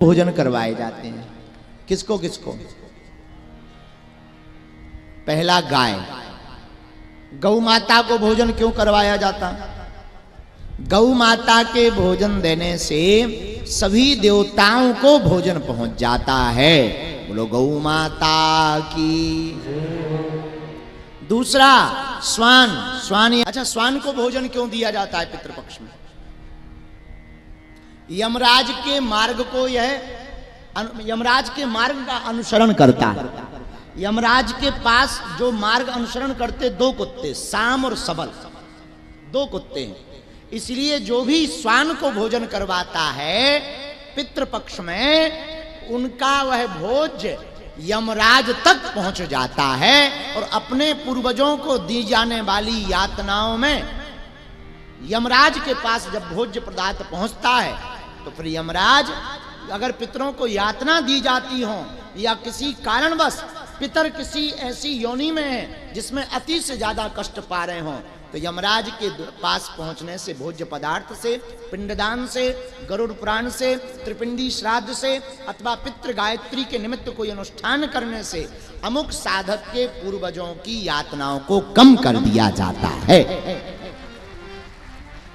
भोजन करवाए जाते हैं। किसको किसको? पहला गाय, गौ माता को भोजन क्यों करवाया जाता? गौ माता के भोजन देने से सभी देवताओं को भोजन पहुंच जाता है। बोलो गौ माता की। दूसरा स्वान, स्वान। अच्छा, स्वान को भोजन क्यों दिया जाता है पितृपक्ष में? यमराज के मार्ग को यमराज के मार्ग का अनुसरण करता है। यमराज के पास जो मार्ग अनुसरण करते दो कुत्ते, साम और सबल, दो कुत्ते हैं। इसलिए जो भी स्वान को भोजन करवाता है पितृपक्ष में, उनका वह भोज्य यमराज तक पहुंच जाता है और अपने पूर्वजों को दी जाने वाली यातनाओं में यमराज के पास जब भोज्य पदार्थ पहुंचता है तो फिर यमराज, अगर पितरों को यातना दी जाती हो या किसी कारणवश पितर किसी ऐसी योनि में है जिसमें अति से ज्यादा कष्ट पा रहे हों, तो यमराज के पास पहुंचने से, भोज्य पदार्थ से, पिंडदान से, गरुड़ पुराण से, त्रिपिंडी श्राद्ध से अथवा पितृ गायत्री के निमित्त कोई अनुष्ठान करने से अमुक साधक के पूर्वजों की यातनाओं को कम कर दिया जाता है।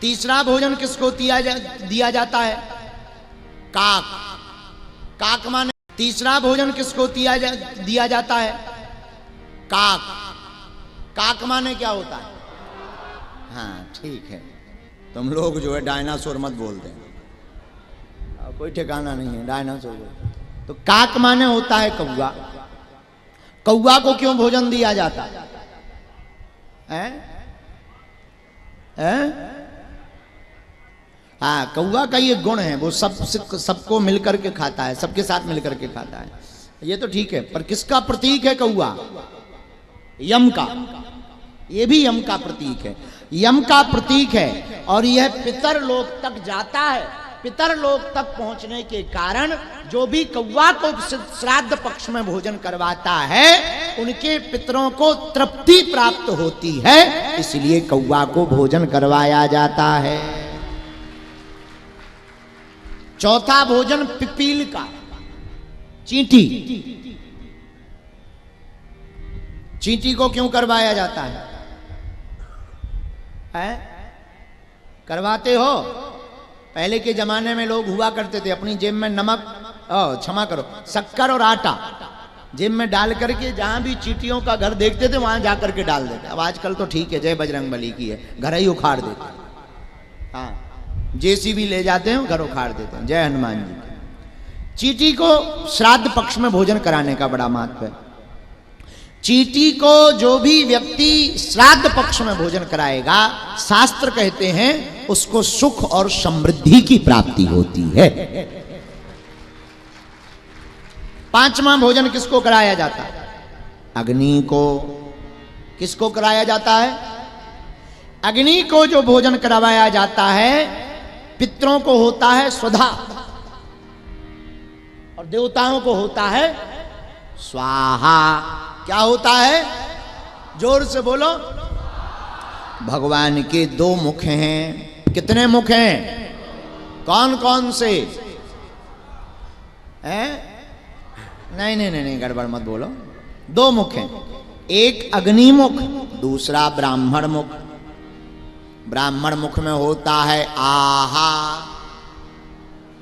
तीसरा भोजन किसको दिया जाता है? काक। काक माने, तीसरा भोजन किसको दिया जाता है? काक। काक माने क्या होता है? हाँ ठीक है, तुम लोग जो है डायनासोर मत बोलते हैं, कोई ठिकाना नहीं है डायनासोर। तो काक माने होता है कौवा। कौवा को क्यों भोजन दिया जाता है? हाँ, कौवा का ये गुण है, वो सबको मिलकर के खाता है, सबके साथ मिलकर के खाता है। ये तो ठीक है, पर किसका प्रतीक है कौवा? यम का। ये भी यम का प्रतीक है, यम का प्रतीक है। और यह पितर लोक तक जाता है। पितर लोक तक पहुंचने के कारण जो भी कौवा को श्राद्ध पक्ष में भोजन करवाता है उनके पितरों को तृप्ति प्राप्त होती है, इसलिए कौवा को भोजन करवाया जाता है। चौथा भोजन पिपील का, चींटी। चींटी को क्यों करवाया जाता है? करवाते हो? पहले के जमाने में लोग हुआ करते थे, अपनी जेब में नमक, क्षमा करो, शक्कर और आटा जेब में डाल करके जहां भी चींटियों का घर देखते थे वहां जाकर के डाल देते। अब आजकल तो ठीक है, जय बजरंगबली की है, घर ही उखाड़ देते। हाँ, जेसीबी ले जाते हैं, घर उखाड़ देते हैं। जय हनुमान जी। चींटी को श्राद्ध पक्ष में भोजन कराने का बड़ा महत्व है। चींटी को जो भी व्यक्ति श्राद्ध पक्ष में भोजन कराएगा, शास्त्र कहते हैं उसको सुख और समृद्धि की प्राप्ति होती है। पांचवा भोजन किसको कराया जाता है? अग्नि को। किसको कराया जाता है? अग्नि को जो भोजन करवाया जाता है, पितरों को होता है स्वधा और देवताओं को होता है स्वाहा। क्या होता है? जोर से बोलो। भगवान के दो मुख हैं। कितने मुख हैं? कौन कौन से हैं? नहीं नहीं नहीं, गड़बड़ मत बोलो। दो मुख हैं, एक अग्नि मुख, दूसरा ब्राह्मण मुख। ब्राह्मण मुख में होता है आहा,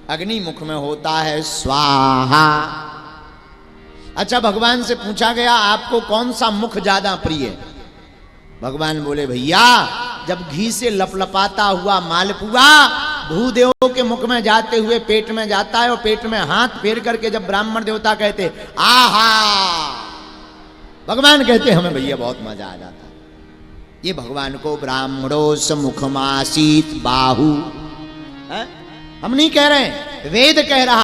अग्नि मुख में होता है स्वाहा। अच्छा, भगवान से पूछा गया आपको कौन सा मुख ज्यादा प्रिय है? भगवान बोले, भैया जब घी से लपलपाता हुआ मालपुआ भूदेवों के मुख में जाते हुए पेट में जाता है और पेट में हाथ फेर करके जब ब्राह्मण देवता कहते आहा, भगवान कहते हमें भैया बहुत मजा आ जाता है। ये भगवान को ब्राह्मणोस मुखमासीत बाहु, हम नहीं कह रहे हैं, वेद कह रहा